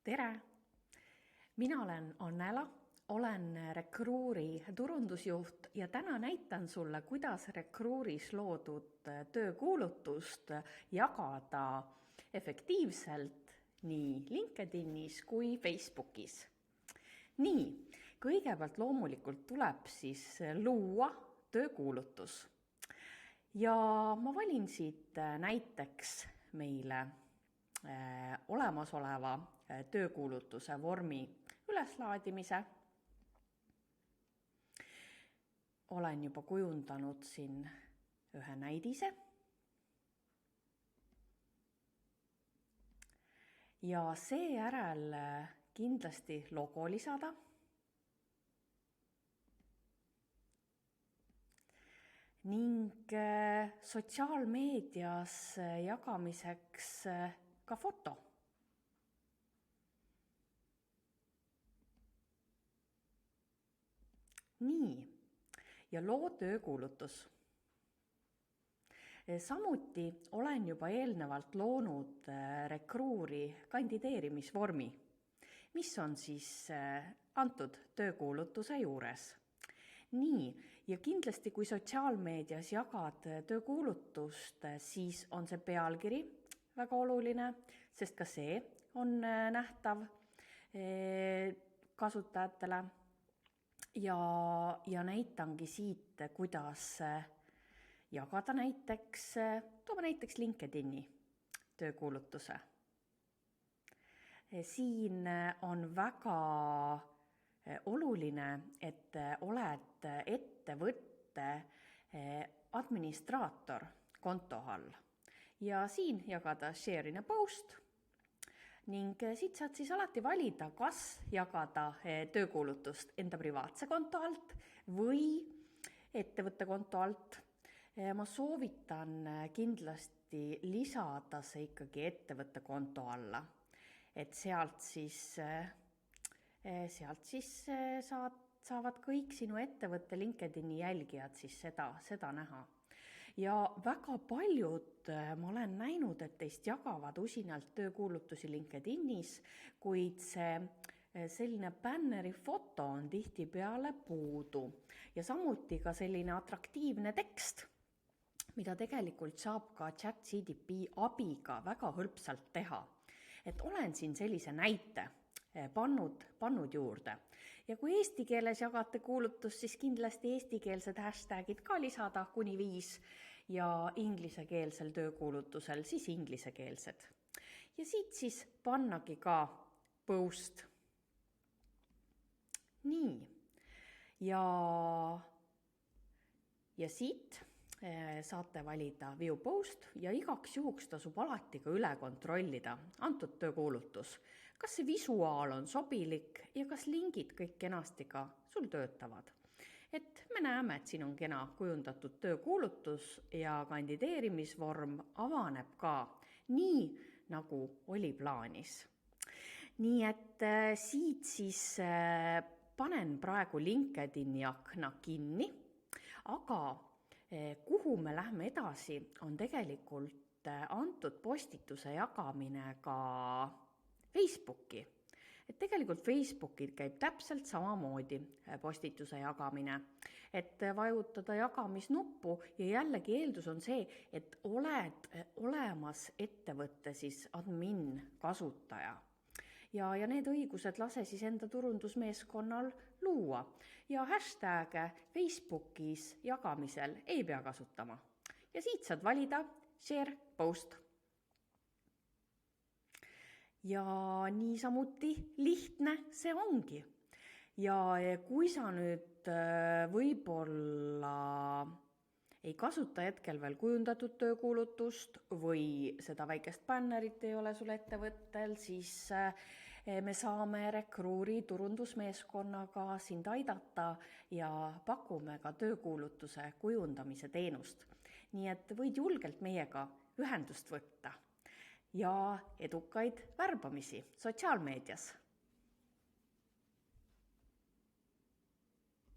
Tere! Mina olen Annela, olen Recruuri turundusjuht ja täna näitan sulle, kuidas Recruuris loodud töökuulutust jagada efektiivselt nii LinkedInis kui Facebookis. Nii, kõigepealt loomulikult tuleb siis luua töökuulutus. Ja ma valin siit näiteks meile olemasoleva töökuulutuse vormi üleslaadimise. Olen juba kujundanud siin ühe näidise. Ja seejärel kindlasti logo lisada. Ning sotsiaalmeedias jagamiseks ka foto. Nii, ja loo töökuulutus. Samuti olen juba eelnevalt loonud Recruuri kandideerimisvormi, mis on siis antud töökuulutuse juures. Nii, ja kindlasti kui sotsiaalmeedias jagad töökuulutust, siis on see pealkiri väga oluline, sest ka see on nähtav kasutajatele. Ja näitangi siit, kuidas jagada toome näiteks LinkedIni töökuulutuse. Siin on väga oluline, et oled ettevõtte administraator konto all. Ja siin jagada share in a post. Ning siit saad siis alati valida, kas jagada töökuulutust enda privaatse konto alt või ettevõtte konto alt. Ma soovitan kindlasti lisada see ikkagi ettevõtte konto alla, et sealt siis saavad kõik sinu ettevõtte LinkedIni jälgijad siis seda näha. Ja väga paljud ma olen näinud, et teist jagavad usinalt töökuulutusi LinkedInis, kuid selline bänneri foto on tihtipeale puudu. Ja samuti ka selline atraktiivne tekst, mida tegelikult saab ka ChatGPT abiga väga hõlpsalt teha. Et olen siin sellise näite pannud juurde. Ja kui eesti keeles jagate kuulutust, siis kindlasti eestikeelsed hashtagid ka lisada kuni 5 ja inglisekeelsel töökuulutusel siis inglisekeelsed. Ja siit siis pannagi ka post. Nii, ja siit saate valida view post ja igaks juhuks tasub alati ka üle kontrollida antud töökuulutus. Kas see visuaal on sobilik ja kas lingid kõik kenasti ka sul töötavad. Et me näeme, et siin on kena kujundatud töökuulutus ja kandideerimisvorm avaneb ka nii, nagu oli plaanis. Nii et siit siis panen praegu LinkedIni akna kinni, aga kuhu me lähme edasi, on tegelikult antud postituse jagamine ka Facebooki. Et tegelikult Facebookil käib täpselt samamoodi postituse jagamine. Et vajutada jagamisnuppu ja jällegi eeldus on see, et oled olemas ettevõtte siis admin kasutaja. Ja need õigused lase siis enda turundusmeeskonnal luua. Ja hashtag Facebookis jagamisel ei pea kasutama. Ja siit saad valida share post. Ja niisamuti lihtne see ongi. Ja kui sa nüüd võib-olla ei kasuta hetkel veel kujundatud töökuulutust või seda väikest bännerit ei ole sul ettevõttel, siis me saame Recruuri turundusmeeskonnaga sind aidata ja pakume ka töökuulutuse kujundamise teenust. Nii et võid julgelt meiega ühendust võtta ja edukaid värbamisi sotsiaalmeedias.